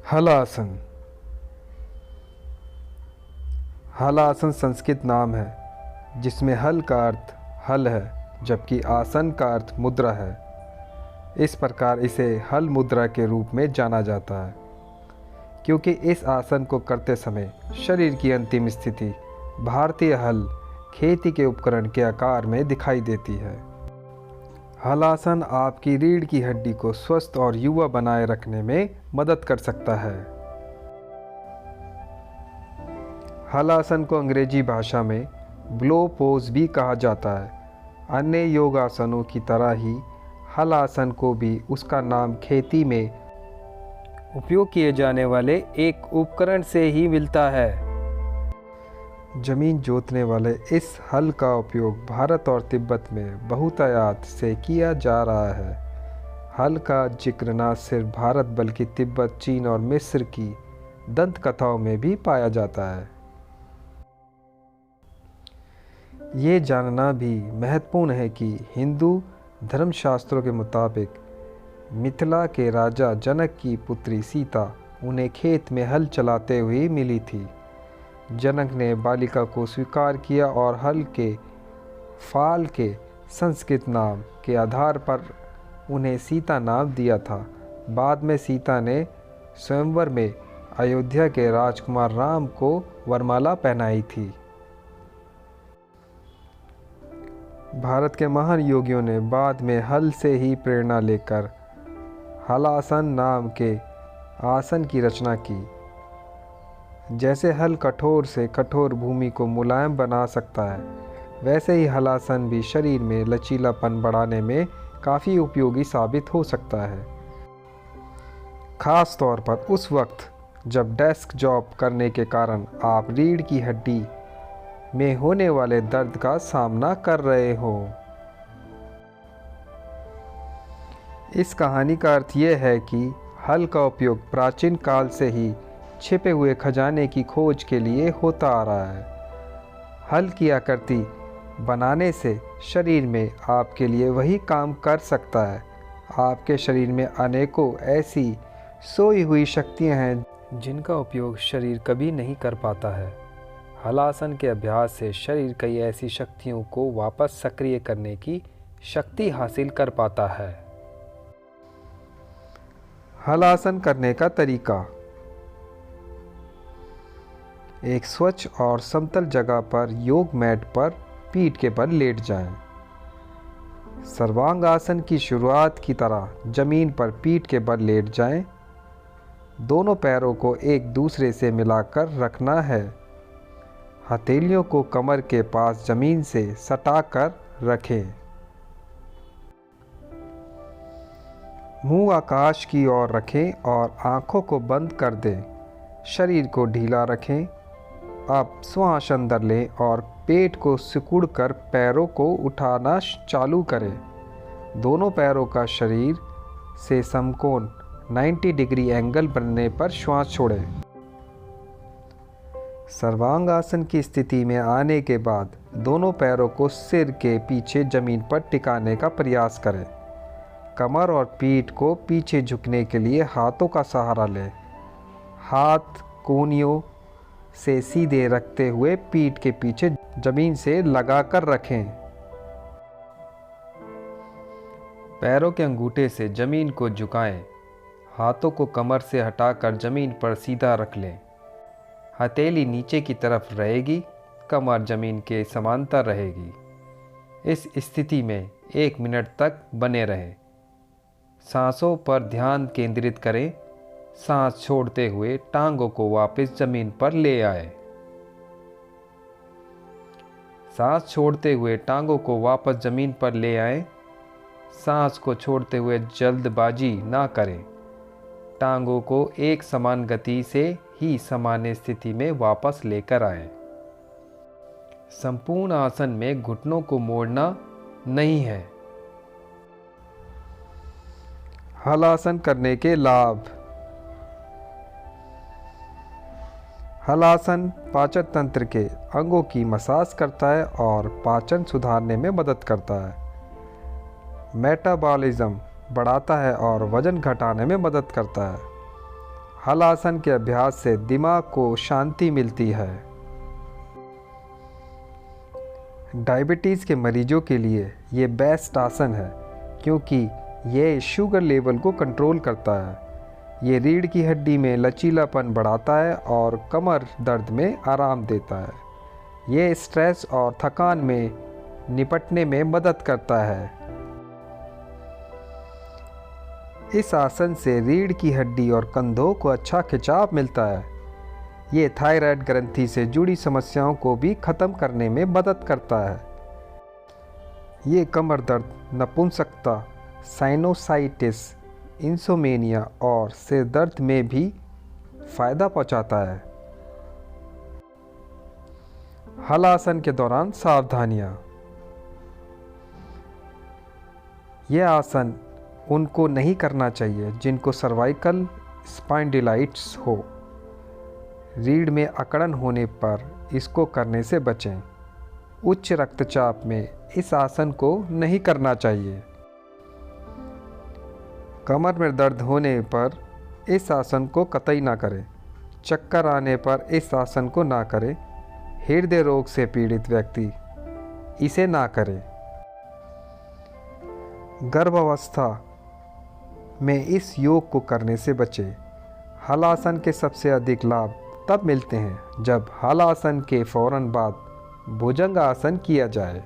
हल आसन। हल आसन संस्कृत नाम है जिसमें हल का अर्थ हल है जबकि आसन का अर्थ मुद्रा है। इस प्रकार इसे हल मुद्रा के रूप में जाना जाता है क्योंकि इस आसन को करते समय शरीर की अंतिम स्थिति भारतीय हल खेती के उपकरण के आकार में दिखाई देती है। हल आसन आपकी रीढ़ की हड्डी को स्वस्थ और युवा बनाए रखने में मदद कर सकता है। हल आसन को अंग्रेजी भाषा में ब्लो पोज भी कहा जाता है। अन्य योग आसनों की तरह ही हल आसन को भी उसका नाम खेती में उपयोग किए जाने वाले एक उपकरण से ही मिलता है। जमीन जोतने वाले इस हल का उपयोग भारत और तिब्बत में बहुतायत से किया जा रहा है। हल का जिक्र न सिर्फ भारत बल्कि तिब्बत, चीन और मिस्र की दंत कथाओं में भी पाया जाता है। ये जानना भी महत्वपूर्ण है कि हिंदू धर्मशास्त्रों के मुताबिक मिथिला के राजा जनक की पुत्री सीता उन्हें खेत में हल चलाते हुए मिली थी। जनक ने बालिका को स्वीकार किया और हल के फाल के संस्कृत नाम के आधार पर उन्हें सीता नाम दिया था। बाद में सीता ने स्वयंवर में अयोध्या के राजकुमार राम को वरमाला पहनाई थी। भारत के महान योगियों ने बाद में हल से ही प्रेरणा लेकर हलासन नाम के आसन की रचना की। जैसे हल कठोर से कठोर भूमि को मुलायम बना सकता है, वैसे ही हलासन भी शरीर में लचीलापन बढ़ाने में काफ़ी उपयोगी साबित हो सकता है, ख़ास तौर पर उस वक्त जब डेस्क जॉब करने के कारण आप रीढ़ की हड्डी में होने वाले दर्द का सामना कर रहे हो। इस कहानी का अर्थ यह है कि हल का उपयोग प्राचीन काल से ही छिपे हुए खजाने की खोज के लिए होता आ रहा है। हल की आकृति बनाने से शरीर में आपके लिए वही काम कर सकता है। आपके शरीर में अनेकों ऐसी सोई हुई शक्तियां हैं जिनका उपयोग शरीर कभी नहीं कर पाता है। हलासन के अभ्यास से शरीर कई ऐसी शक्तियों को वापस सक्रिय करने की शक्ति हासिल कर पाता है। हलासन करने का तरीका। एक स्वच्छ और समतल जगह पर योग मैट पर पीठ के बल लेट जाएं। सर्वांग आसन की शुरुआत की तरह जमीन पर पीठ के बल लेट जाएं। दोनों पैरों को एक दूसरे से मिलाकर रखना है। हथेलियों को कमर के पास जमीन से सटाकर रखें। मुंह आकाश की ओर रखें और आंखों को बंद कर दें। शरीर को ढीला रखें। अब श्वास अंदर लें और पेट को सिकुड़कर पैरों को उठाना चालू करें। दोनों पैरों का शरीर से समकोण 90 डिग्री एंगल बनने पर श्वास छोड़ें। सर्वांग आसन की स्थिति में आने के बाद दोनों पैरों को सिर के पीछे जमीन पर टिकाने का प्रयास करें। कमर और पीठ को पीछे झुकने के लिए हाथों का सहारा लें। हाथ कोहनियों से सीधे रखते हुए पीठ के पीछे जमीन से लगाकर रखें। पैरों के अंगूठे से जमीन को झुकाएं। हाथों को कमर से हटाकर जमीन पर सीधा रख लें। हथेली नीचे की तरफ रहेगी, कमर जमीन के समांतर रहेगी। इस स्थिति में 1 मिनट तक बने रहें। सांसों पर ध्यान केंद्रित करें। सांस छोड़ते हुए टांगों को वापस जमीन पर ले आए। सांस छोड़ते हुए टांगों को वापस जमीन पर ले आए। सांस को छोड़ते हुए जल्दबाजी ना करें। टांगों को एक समान गति से ही सामान्य स्थिति में वापस लेकर आए। संपूर्ण आसन में घुटनों को मोड़ना नहीं है। हलासन करने के लाभ। हलासन पाचन तंत्र के अंगों की मसाज करता है और पाचन सुधारने में मदद करता है। मेटाबॉलिज्म बढ़ाता है और वजन घटाने में मदद करता है। हलासन के अभ्यास से दिमाग को शांति मिलती है। डायबिटीज़ के मरीजों के लिए ये बेस्ट आसन है क्योंकि ये शुगर लेवल को कंट्रोल करता है। ये रीढ़ की हड्डी में लचीलापन बढ़ाता है और कमर दर्द में आराम देता है। ये स्ट्रेस और थकान में निपटने में मदद करता है। इस आसन से रीढ़ की हड्डी और कंधों को अच्छा खिंचाव मिलता है। ये थायराइड ग्रंथि से जुड़ी समस्याओं को भी ख़त्म करने में मदद करता है। ये कमर दर्द, नपुंसकता, साइनोसाइटिस, इंसोमेनिया और सिर दर्द में भी फ़ायदा पहुंचाता है। हलासन के दौरान सावधानियां। यह आसन उनको नहीं करना चाहिए जिनको सर्वाइकल स्पाइंडिलाइटिस हो। रीढ़ में अकड़न होने पर इसको करने से बचें। उच्च रक्तचाप में इस आसन को नहीं करना चाहिए। कमर में दर्द होने पर इस आसन को कतई ना करें। चक्कर आने पर इस आसन को ना करें। हृदय रोग से पीड़ित व्यक्ति इसे ना करें। गर्भावस्था में इस योग को करने से बचें। हलासन के सबसे अधिक लाभ तब मिलते हैं जब हलासन के फौरन बाद भुजंग आसन किया जाए।